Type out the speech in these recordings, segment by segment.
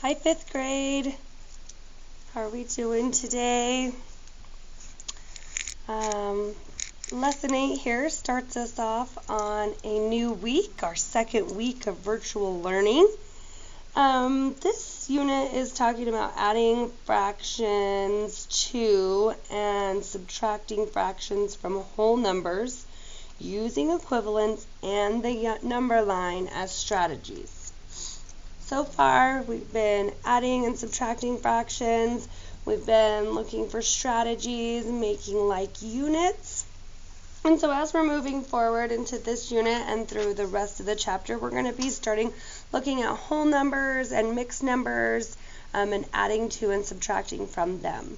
Hi, 5th grade. How are we doing today? Lesson 8 here starts us off on a new week, our second week of virtual learning. This unit is talking about adding fractions to and subtracting fractions from whole numbers using equivalence and the number line as strategies. So far, we've been adding and subtracting fractions. We've been looking for strategies, making like units. And so as we're moving forward into this unit and through the rest of the chapter, we're going to be starting looking at whole numbers and mixed numbers and adding to and subtracting from them.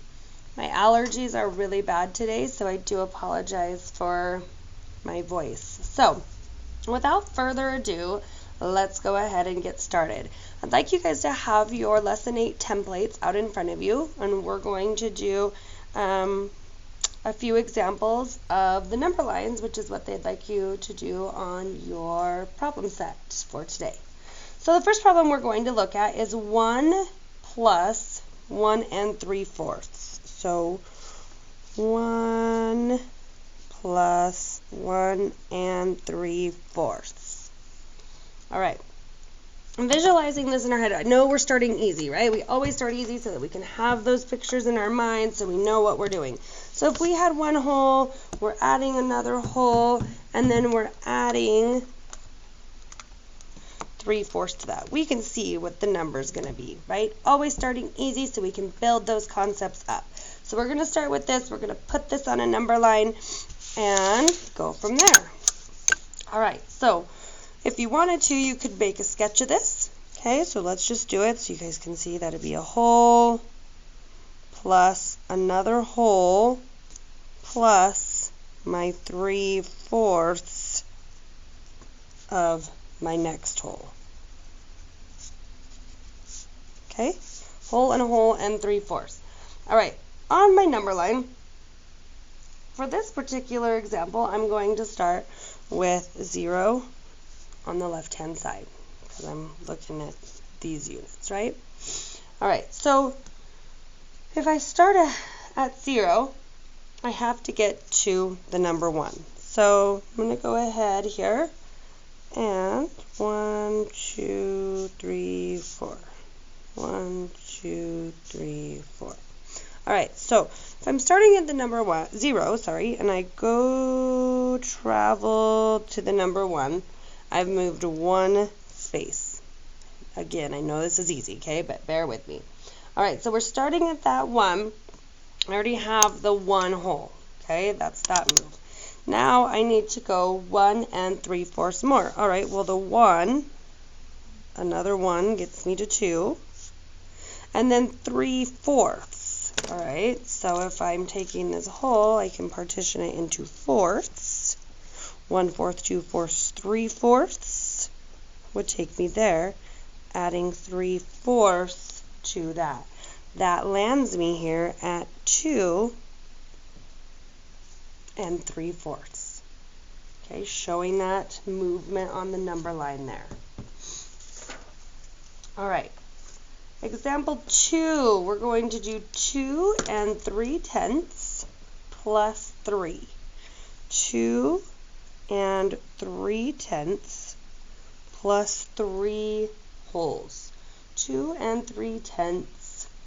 My allergies are really bad today, so I do apologize for my voice. So, without further ado, let's go ahead and get started. I'd like you guys to have your Lesson 8 templates out in front of you, and we're going to do a few examples of the number lines, which is what they'd like you to do on your problem set for today. So the first problem we're going to look at is 1 plus 1 3/4. So 1 plus 1 3/4. All right. I'm visualizing this in our head. I know we're starting easy, right? We always start easy so that we can have those pictures in our mind so we know what we're doing. So if we had one whole, we're adding another whole, and then we're adding 3/4 to that. We can see what the number is going to be, right? Always starting easy so we can build those concepts up. So we're going to start with this. We're going to put this on a number line and go from there. All right, so if you wanted to, you could make a sketch of this. Okay, so let's just do it so you guys can see that it'd be a whole plus another whole plus my 3/4 of my next whole. Okay, whole and 3/4. All right, on my number line, for this particular example, I'm going to start with 0 on the left-hand side because I'm looking at these units, right? All right, so if I start at 0, I have to get to the number 1. So I'm going to go ahead here and 1, 2, 3, 4. 1, 2, 3, 4. All right, so if I'm starting at the number 0, and I go travel to the number 1, I've moved 1 space. Again, I know this is easy, okay, but bear with me. All right, so we're starting at that 1. I already have the 1 whole, okay? That's that move. Now I need to go 1 3/4 more. All right, well, the 1, another 1 gets me to 2, and then 3/4. All right, so if I'm taking this whole, I can partition it into fourths. 1/4, 2/4, 3/4 would take me there, adding 3/4 to that. That lands me here at 2 3/4. Okay, showing that movement on the number line there. All right, example 2, we're going to do 2 3/10 plus 3. 2 3/10 plus 3 wholes. 2 3/10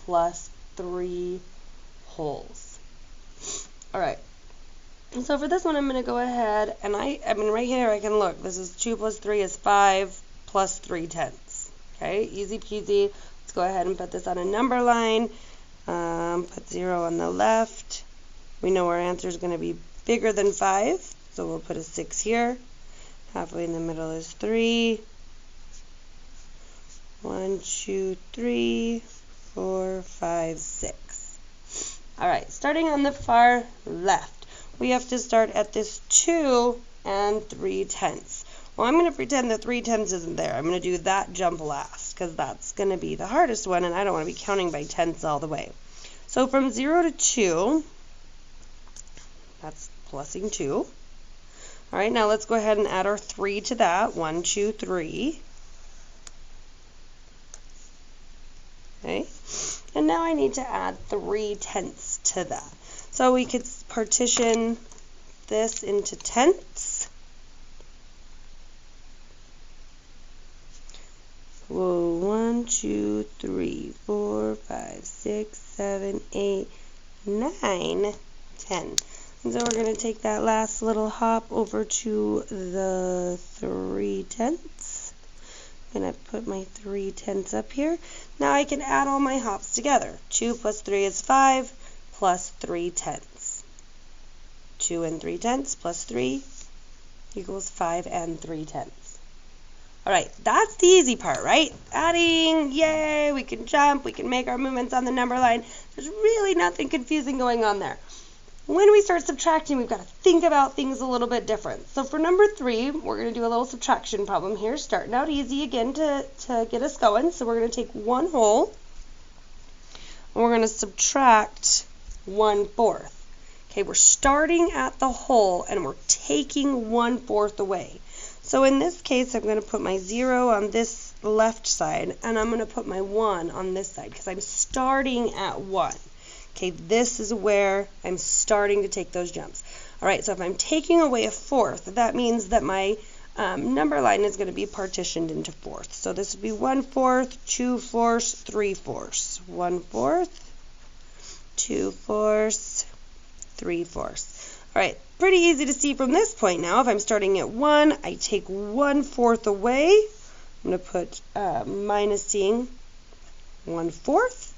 plus 3 wholes. All right. So for this one, I'm going to go ahead and I mean right here I can look. This is 2 plus 3 is 5 plus 3/10. Okay, easy peasy. Let's go ahead and put this on a number line. Put 0 on the left. We know our answer is going to be bigger than 5. So we'll put a 6 here. Halfway in the middle is 3. 1, 2, 3, 4, 5, 6. All right, starting on the far left, we have to start at this 2 3/10. Well, I'm going to pretend the 3/10 isn't there. I'm going to do that jump last because that's going to be the hardest one, and I don't want to be counting by tenths all the way. So from 0 to 2, that's plusing 2. All right, now let's go ahead and add our 3 to that. 1, 2, 3. Okay, and now I need to add 3/10 to that. So we could partition this into tenths. Whoa, 1, 2, 3, 4, 5, 6, 7, 8, 9, 10. And so we're going to take that last little hop over to the 3/10. I'm going to put my 3/10 up here. Now I can add all my hops together. 2 plus 3 is 5 plus 3/10. 2 and 3/10 plus 3 equals 5 and 3/10. All right, that's the easy part, right? Adding, yay, we can jump, we can make our movements on the number line. There's really nothing confusing going on there. When we start subtracting, we've got to think about things a little bit different. So for number 3, we're going to do a little subtraction problem here, starting out easy again to get us going. So we're going to take 1 whole, and we're going to subtract 1/4. Okay, we're starting at the whole, and we're taking 1/4 away. So in this case, I'm going to put my 0 on this left side, and I'm going to put my 1 on this side, because I'm starting at 1. Okay, this is where I'm starting to take those jumps. All right, so if I'm taking away a 1/4, that means that my number line is going to be partitioned into 4ths. So this would be 1/4, 2/4, 3/4. 1/4, 2/4, 3/4. All right, pretty easy to see from this point now. If I'm starting at 1, I take 1/4 away. I'm going to put minusing 1/4.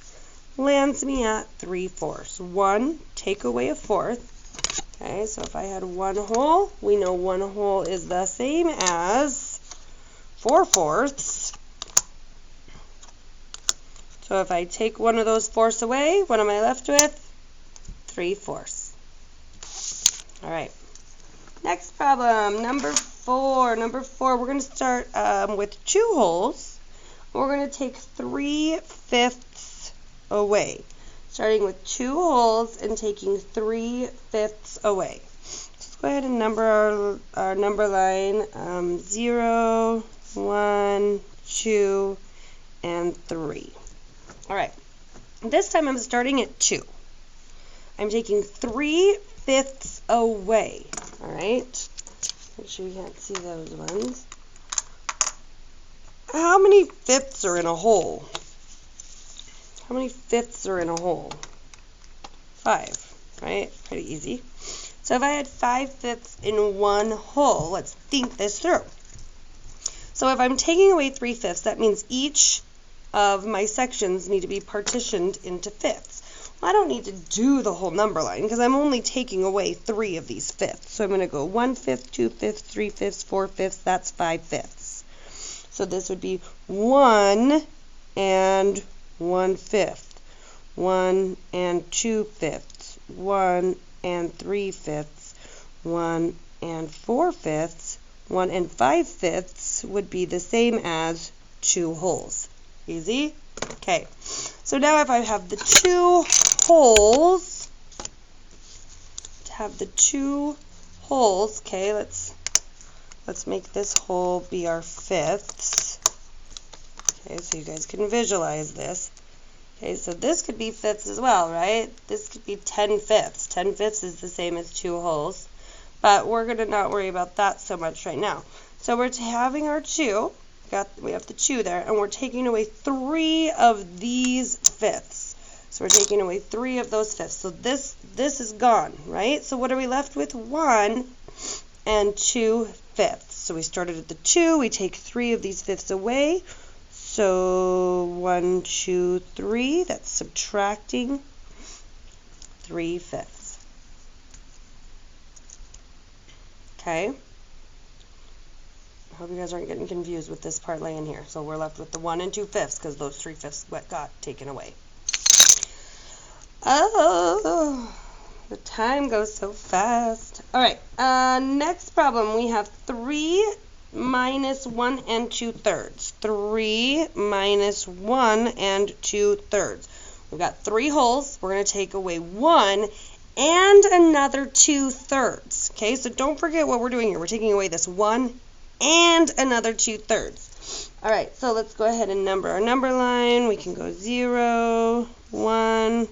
Lands me at 3/4. 1, take away a 4th. Okay, so if I had 1 whole, we know 1 whole is the same as 4/4. So if I take one of those 4ths away, what am I left with? 3/4. All right. Next problem, number 4. Number 4, we're going to start with 2 wholes. We're going to take 3/5 away, starting with 2 wholes and taking 3/5 away. Let's go ahead and number our number line 0, 1, 2, and 3. All right. This time I'm starting at 2. I'm taking 3/5 away. All right. Make sure you can't see those ones. How many 5ths are in a whole? How many 5ths are in a whole? 5, right? Pretty easy. So if I had 5/5 in 1 whole, let's think this through. So if I'm taking away 3/5, that means each of my sections need to be partitioned into 5ths. I don't need to do the whole number line because I'm only taking away 3 of these 5ths. So I'm going to go 1/5, 2/5, 3/5, 4/5. That's 5/5. So this would be 1 and 1/5, 1 and 2/5, 1 and 3/5, 1 and 4/5, 1 and 5/5 would be the same as 2 wholes. Easy? Okay. So now if I have the 2 wholes, okay, let's make this whole be our 5ths. Okay, so you guys can visualize this. Okay, so this could be 5ths as well, right? This could be 10/5. 10/5 is the same as 2 wholes, but we're going to not worry about that so much right now. So we're having our 2. We have the 2 there, and we're taking away 3 of these 5ths. So we're taking away 3 of those 5ths. So this is gone, right? So what are we left with? 1 and 2/5. So we started at the 2. We take 3 of these 5ths away. So 1, 2, 3. That's subtracting 3/5. Okay. I hope you guys aren't getting confused with this part laying here. So we're left with the 1 and 2/5 because those 3/5 got taken away. Oh, the time goes so fast. All right, next problem. We have 3 minus 1 and 2/3. 3 minus 1 and 2/3. We've got 3 wholes. We're going to take away 1 and another 2/3. Okay, so don't forget what we're doing here. We're taking away this 1 and another 2/3. All right, so let's go ahead and number our number line. We can go 0, 1,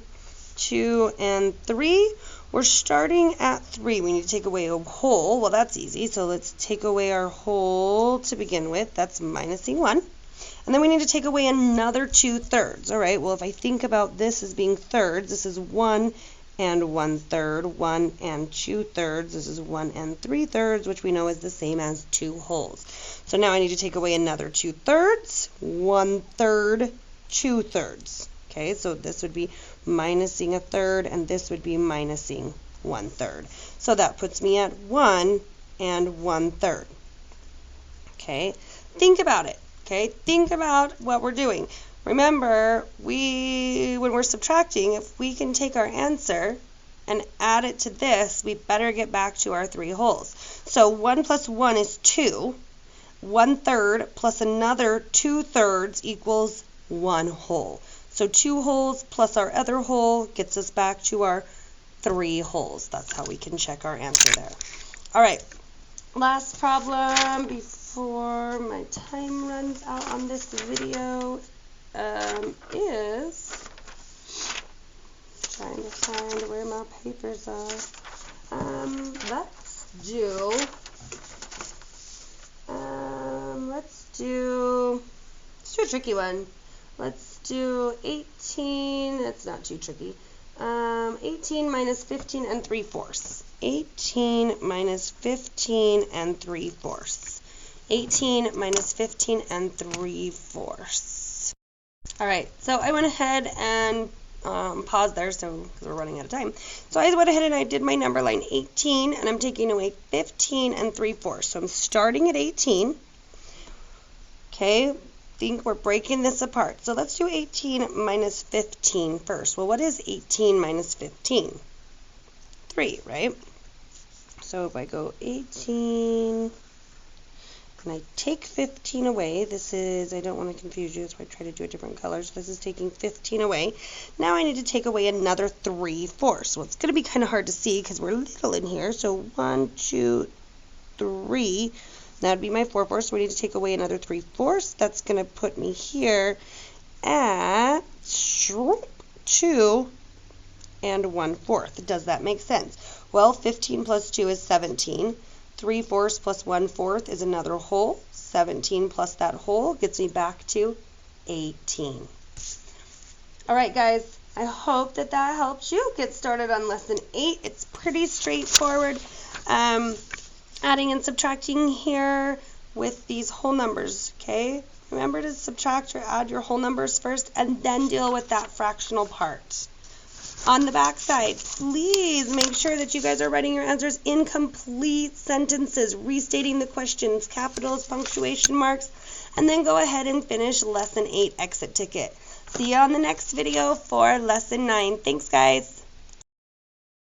2, and 3. We're starting at 3. We need to take away a whole. Well, that's easy. So let's take away our whole to begin with. That's minusing 1. And then we need to take away another 2/3. All right, well, if I think about this as being thirds, this is 1 and 1/3, 1 and 2/3. This is 1 and 3/3, which we know is the same as 2 wholes. So now I need to take away another 2/3, 1/3, 2/3. Okay, so this would be minusing a third, and this would be minusing 1/3. So that puts me at 1 and 1/3. Okay, think about it. Okay, think about what we're doing. Remember, when we're subtracting, if we can take our answer and add it to this, we better get back to our 3 wholes. So 1 plus 1 is 2. 1/3 plus another 2/3 equals 1 whole. So 2 wholes plus our other whole gets us back to our 3 wholes. That's how we can check our answer there. All right, last problem before my time runs out on this video is trying to find where my papers are. Let's do a tricky one. Let's do 18. That's not too tricky. 18 minus 15 and 3/4. 18 minus 15 and 3/4. 18 minus 15 and 3/4. All right, so I went ahead and paused there, because we're running out of time. So I went ahead and I did my number line 18, and I'm taking away 15 and 3/4. So I'm starting at 18. Okay, think we're breaking this apart. So let's do 18 minus 15 first. Well, what is 18 minus 15? 3, right? So if I go 18, and I take 15 away, this is, I don't want to confuse you, so I try to do a different color. So this is taking 15 away. Now I need to take away another 3/4. Well, it's going to be kind of hard to see because we're little in here. So 1, 2, 3. That would be my 4/4. So we need to take away another 3/4. That's going to put me here at 2 and 1/4. Does that make sense? Well, 15 plus 2 is 17. 3/4 plus 1/4 is another whole. 17 plus that whole gets me back to 18. All right, guys. I hope that helps you get started on lesson 8. It's pretty straightforward. Adding and subtracting here with these whole numbers, okay? Remember to subtract or add your whole numbers first and then deal with that fractional part. On the back side, please make sure that you guys are writing your answers in complete sentences, restating the questions, capitals, punctuation marks, and then go ahead and finish lesson 8 exit ticket. See you on the next video for lesson 9. Thanks, guys.